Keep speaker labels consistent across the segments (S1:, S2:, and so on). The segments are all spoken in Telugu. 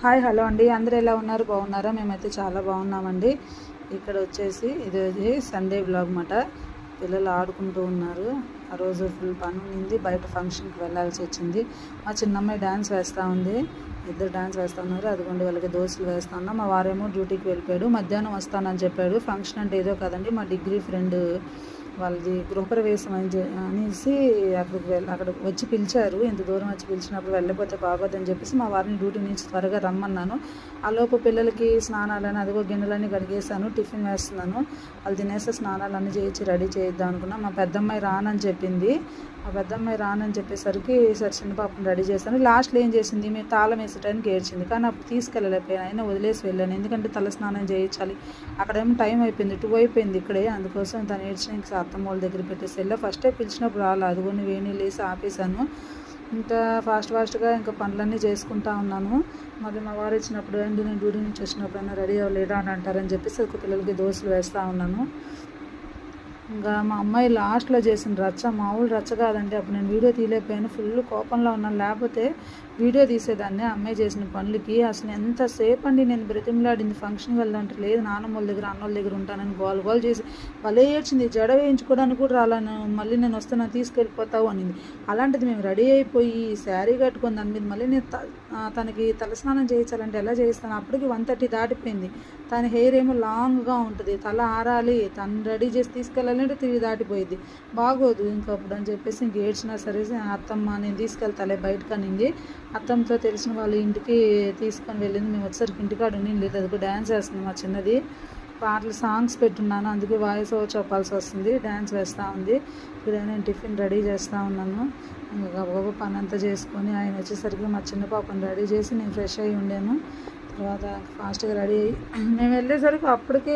S1: హాయ్ హలో అండి, అందరూ ఎలా ఉన్నారు? బాగున్నారా? మేమైతే చాలా బాగున్నామండి. ఇక్కడ వచ్చేసి ఇది సండే వ్లాగ్ మాట. పిల్లలు ఆడుకుంటూ ఉన్నారు. ఆ రోజు ఫుల్ పని ఉంది, బయట ఫంక్షన్కి వెళ్ళాల్సి వచ్చింది. మా చిన్నమ్మాయి డ్యాన్స్ వేస్తూ ఉంది, ఇద్దరు డ్యాన్స్ వేస్తూ ఉన్నారు. అదిగోండి వాళ్ళకి దోశలు వేస్తూ ఉన్నాం. మా వారేమో డ్యూటీకి వెళ్ళిపోయాడు, మధ్యాహ్నం వస్తానని చెప్పాడు. ఫంక్షన్ అంటే ఏదో కదండి, మా డిగ్రీ ఫ్రెండ్ వాళ్ళది గృహప్రవేశం అనేసి అక్కడ వచ్చి పిలిచారు. ఇంత దూరం వచ్చి పిలిచినప్పుడు వెళ్ళిపోతే బాగోదని చెప్పేసి మా వారిని డ్యూటీ నుంచి త్వరగా రమ్మన్నాను. ఆ లోపు పిల్లలకి స్నానాలని అదిగో గిన్నెలన్నీ కడిగేసాను, టిఫిన్ వేస్తున్నాను. వాళ్ళు తినేస్తే స్నానాలన్నీ చేయించి రెడీ చేయిద్దాం అనుకున్నా. మా పెద్దమ్మాయి రానని చెప్పింది. మా పెద్దమ్మాయి రానని చెప్పేసరికి సరే చిన్న పాపను రెడీ చేశాను. లాస్ట్లో ఏం చేసింది, మేము తాళం వేసేటానికి ఏడ్చింది, కానీ అప్పుడు తీసుకెళ్ళలేకపోయాను. అయినా వదిలేసి వెళ్ళాను, ఎందుకంటే తల స్నానం చేయించాలి. అక్కడేమో టైం అయిపోయింది, 2 అయిపోయింది ఇక్కడే. అందుకోసం తను ఏడ్చిన ఇంకా అత్తమ్మ వాళ్ళ దగ్గర పెట్టేసి వెళ్ళా. ఫస్టే పిలిచినప్పుడు రాలా, అదిగోని వేణీళ్ళు వేసి ఆపేశాను. ఇంకా ఫాస్ట్గా ఇంకా పనులన్నీ చేసుకుంటా ఉన్నాను. మళ్ళీ మా వారు ఇచ్చినప్పుడు అండి నేను డ్యూటీ నుంచి వచ్చినప్పుడైనా రెడీ అవ్వలేదా అని అంటారని చెప్పేసి ఒక పిల్లలకి దోశలు వేస్తూ ఉన్నాను. ఇంకా మా అమ్మాయి లాస్ట్లో చేసిన రచ్చ మామూలు రచ్చ కాదండి. అప్పుడు నేను వీడియో తీయలేకపోయాను, ఫుల్ కోపంలో ఉన్నాను. లేకపోతే వీడియో తీసేదాన్ని అమ్మాయి చేసిన పనులకి. అసలు ఎంతసేపు అండి నేను బ్రతిమలాడింది. ఫంక్షన్కి వెళ్దామంటే లేదు, నాన్నమ్మ వాళ్ళ దగ్గర అన్నోళ్ళ దగ్గర ఉంటానని గోల్ చేసి భలే ఏడ్చింది. జడ వేయించుకోవడానికి కూడా రాలను, మళ్ళీ నేను వస్తాను తీసుకెళ్ళిపోతావు అనింది. అలాంటిది మేము రెడీ అయిపోయి శారీ కట్టుకొని దాని మీద మళ్ళీ నేను తనకి తలస్నానం చేయించాలంటే ఎలా చేయిస్తాను? అప్పటికి 1:30 దాటిపోయింది. తన హెయిర్ ఏమో లాంగ్గా ఉంటుంది, తల ఆరాలి, తను రెడీ చేసి తీసుకెళ్ళాలంటే 3 దాటిపోయింది, బాగోదు ఇంకా అప్పుడు అని చెప్పేసి ఇంక ఏడ్చినా సరే అత్తమ్మ నేను తీసుకెళ్తాలే బయటకు అనింది. అత్తమ్మతో తెలిసిన వాళ్ళ ఇంటికి తీసుకొని వెళ్ళింది. మేము వచ్చేసరికి ఇంటికాడ లేదు, అది డ్యాన్స్ వేస్తుంది మా చిన్నది. పాటలు సాంగ్స్ పెట్టున్నాను, అందుకే వాయిస్ ఓవర్ చెప్పాల్సి వస్తుంది. డ్యాన్స్ వేస్తూ ఉంది. ఇక్కడ నేను టిఫిన్ రెడీ చేస్తూ ఉన్నాను. ఇంకా గబగబా పని అంతా చేసుకొని ఆయన వచ్చేసరికి మా చిన్న పాపను రెడీ చేసి నేను ఫ్రెష్ అయ్యి ఉండాను. తర్వాత ఫాస్ట్గా రెడీ అయ్యి మేము వెళ్ళేసరికి అప్పటికే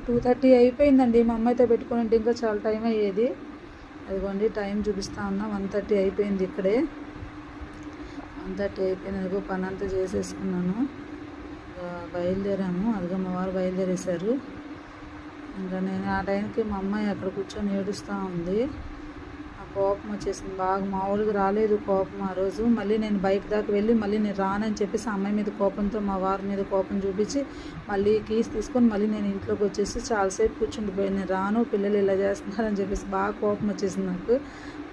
S1: 2:30 అయిపోయిందండి. మా అమ్మాయితో పెట్టుకుని ఉంటే ఇంకా చాలా టైం అయ్యేది. అదిగోండి టైం చూపిస్తూ ఉన్నా, 1:30 అయిపోయింది. ఇక్కడే 1:30 అయిపోయినందుకు పని అంతా చేసేసుకున్నాను. బయలుదేరాము. అదిగో మా వారు బయలుదేరేశారు. ఇంకా నేను ఆ టైంకి మా అమ్మాయి అక్కడ కూర్చొని ఏడుస్తూ ఉంది. కోపం వచ్చేసింది బాగా, మామూలుగా రాలేదు కోపం ఆ రోజు. మళ్ళీ నేను బైక్ దాకా వెళ్ళి మళ్ళీ నేను రానని చెప్పేసి అమ్మాయి మీద కోపంతో మా వారి మీద కోపం చూపించి మళ్ళీ కీస్ తీసుకొని మళ్ళీ నేను ఇంట్లోకి వచ్చేసి చాలాసేపు కూర్చుండిపోయాను. నేను రాను, పిల్లలు ఇలా చేస్తున్నారని చెప్పేసి బాగా కోపం వచ్చేసింది నాకు.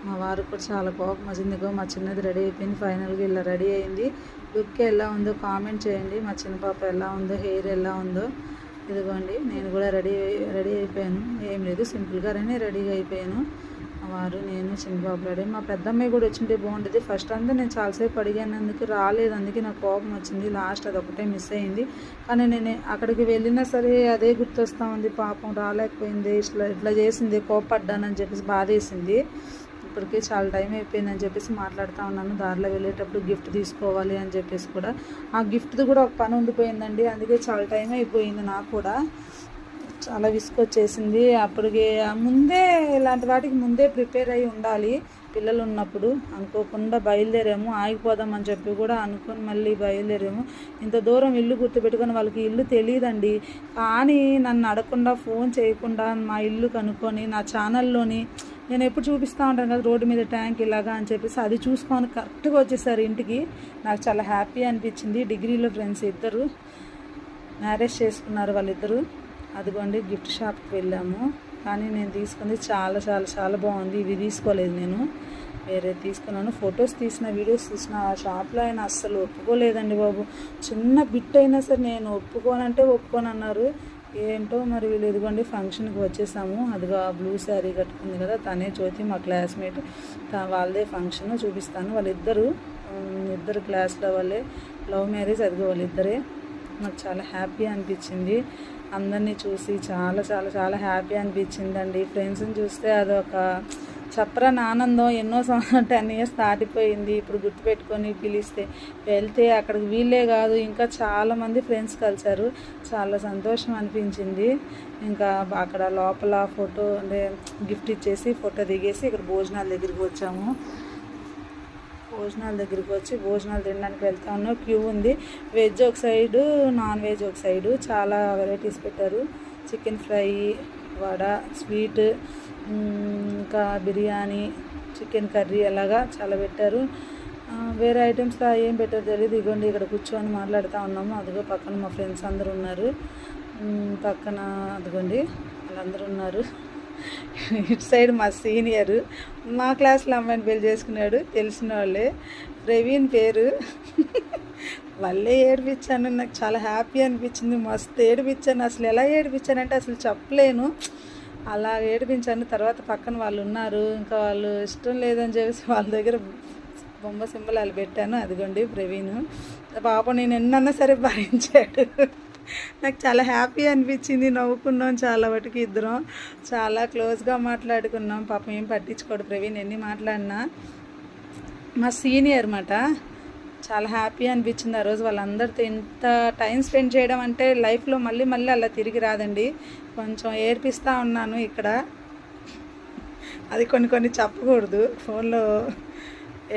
S1: మా వారికి కూడా చాలా కోపం వచ్చింది. మా చిన్నది రెడీ అయిపోయింది, ఫైనల్గా ఇలా రెడీ అయింది. లుక్ ఎలా ఉందో కామెంట్ చేయండి. మా చిన్న పాప ఎలా ఉందో, హెయిర్ ఎలా ఉందో. ఇదిగోండి నేను కూడా రెడీ అయిపోయాను. ఏం లేదు, సింపుల్గానే రెడీగా అయిపోయాను. వారు నేను చిన్నబాబు రెడీ. మా పెద్దమ్మాయి కూడా వచ్చింటే బాగుంటుంది. ఫస్ట్ అంతా నేను చాలాసేపు అడిగానందుకు రాలేదు, అందుకే నాకు కోపం వచ్చింది. లాస్ట్ అది ఒకటే మిస్ అయింది. కానీ నేను అక్కడికి వెళ్ళినా సరే అదే గుర్తొస్తూ ఉంది, పాపం రాలేకపోయింది, ఇట్లా చేసింది, కోపడ్డానని చెప్పేసి బాధేసింది. ఇప్పటికే చాలా టైం అయిపోయిందని చెప్పేసి మాట్లాడుతూ ఉన్నాను. దారిలో వెళ్ళేటప్పుడు గిఫ్ట్ తీసుకోవాలి అని చెప్పేసి కూడా ఆ గిఫ్ట్ది కూడా ఒక పని ఉండిపోయిందండి. అందుకే చాలా టైం అయిపోయింది. నాకు కూడా చాలా విసుకొచ్చేసింది. అప్పటికి ముందే ఇలాంటి వాటికి ముందే ప్రిపేర్ అయ్యి ఉండాలి. పిల్లలు ఉన్నప్పుడు అనుకోకుండా బయలుదేరాము, ఆగిపోదామని చెప్పి కూడా అనుకొని మళ్ళీ బయలుదేరాము. ఇంత దూరం ఇల్లు గుర్తుపెట్టుకొని వాళ్ళకి ఇల్లు తెలియదండి. కానీ నన్ను అడగకుండా ఫోన్ చేయకుండా మా ఇల్లు కనుక్కొని నా ఛానల్లోని నేను ఎప్పుడు చూపిస్తూ ఉంటాను కదా రోడ్డు మీద ట్యాంక్ ఇలాగా అని చెప్పేసి అది చూసుకొని కరెక్ట్గా వచ్చేసారు ఇంటికి. నాకు చాలా హ్యాపీ అనిపించింది. డిగ్రీలో ఫ్రెండ్స్ ఇద్దరు మ్యారేజ్ చేసుకున్నారు వాళ్ళిద్దరు. అదిగోండి గిఫ్ట్ షాప్కి వెళ్ళాము. కానీ నేను తీసుకుంది చాలా చాలా చాలా బాగుంది. ఇవి తీసుకోలేదు, నేను వేరే తీసుకున్నాను. ఫొటోస్ తీసిన, వీడియోస్ తీసిన. ఆ షాప్లో ఆయన అస్సలు ఒప్పుకోలేదండి బాబు. చిన్న బిట్ అయినా సరే నేను ఒప్పుకోనంటే ఒప్పుకోనన్నారు. ఏంటో మరి వీళ్ళు. ఇదిగోండి ఫంక్షన్కి వచ్చేసాము. అదిగా బ్లూ శారీ కట్టుకుంది కదా తనే జ్యోతి, మా క్లాస్మేట్. వాళ్ళదే ఫంక్షన్ చూపిస్తాను. వాళ్ళిద్దరు క్లాస్లో వాళ్ళే, లవ్ మ్యారేజ్. అదిగో వాళ్ళిద్దరే. నాకు చాలా హ్యాపీ అనిపించింది. అందరినీ చూసి చాలా చాలా చాలా హ్యాపీ అనిపించిందండి. ఫ్రెండ్స్ని చూస్తే అదొక చెప్పరాని ఆనందం. ఎన్నో 10 ఇయర్స్ దాటిపోయింది. ఇప్పుడు గుర్తుపెట్టుకొని పిలిస్తే వెళ్తే అక్కడికి వీళ్ళే కాదు ఇంకా చాలామంది ఫ్రెండ్స్ కలిశారు. చాలా సంతోషం అనిపించింది. ఇంకా అక్కడ లోపల ఫోటో అంటే గిఫ్ట్ ఇచ్చేసి ఫోటో దిగేసి ఇక్కడ భోజనాల దగ్గరికి వచ్చాము. భోజనాలు తినడానికి వెళ్తా ఉన్నాం. క్యూ ఉంది. వెజ్ ఒక సైడు, నాన్ వెజ్ ఒక సైడు. చాలా వెరైటీస్ పెట్టారు. చికెన్ ఫ్రై, వడ, స్వీట్, ఇంకా బిర్యానీ, చికెన్ కర్రీ అలాగా చాలా పెట్టారు. వేరే ఐటమ్స్లో ఏం పెట్టారో తెలియదు. ఇగోండి ఇక్కడ కూర్చొని మాట్లాడుతూ ఉన్నాము. అదిగో పక్కన మా ఫ్రెండ్స్ అందరూ ఉన్నారు. పక్కన అదిగోండి వాళ్ళందరూ ఉన్నారు. ఇటు సైడ్ మా సీనియరు మా క్లాస్లో అమ్మాయిని పెళ్లి చేసుకున్నాడు, తెలిసిన వాళ్ళే. ప్రవీణ్ పేరు. వాళ్ళే ఏడిపించాను. నాకు చాలా హ్యాపీ అనిపించింది. మస్తు ఏడిపించాను. అసలు ఎలా ఏడిపించానంటే అసలు చెప్పలేను. అలా ఏడిపించాను. తర్వాత పక్కన వాళ్ళు ఉన్నారు. ఇంకా వాళ్ళు ఇష్టం లేదని చెప్పేసి వాళ్ళ దగ్గర బొమ్మ సింబలాలు పెట్టాను. అదిగోండి ప్రవీణ్ పాపం నేను ఎన్నన్నా సరే భరించాడు. నాకు చాలా హ్యాపీ అనిపించింది. నవ్వుకున్నాం చాలా వాటికి. ఇద్దరం చాలా క్లోజ్గా మాట్లాడుకున్నాం. పాపం ఏం పట్టించుకోడు ప్రవీణ్ ఎన్ని మాట్లాడినా. మా సీనియర్ అన్నమాట. చాలా హ్యాపీ అనిపించింది ఆ రోజు. వాళ్ళందరితో ఇంత టైం స్పెండ్ చేయడం అంటే లైఫ్లో మళ్ళీ మళ్ళీ అలా తిరిగి రాదండి. కొంచెం ఏడ్పిస్తూ ఉన్నాను ఇక్కడ. అది కొన్ని చెప్పకూడదు, ఫోన్లో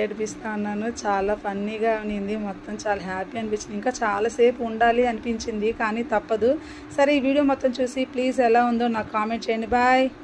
S1: ఏడిపిస్తూ ఉన్నాను. చాలా ఫన్నీగా ఉన్నింది. మొత్తం చాలా హ్యాపీ అనిపించింది. ఇంకా చాలాసేపు ఉండాలి అనిపించింది కానీ తప్పదు. సరే ఈ వీడియో మొత్తం చూసి ప్లీజ్ ఎలా ఉందో నాకు కామెంట్ చేయండి. బాయ్.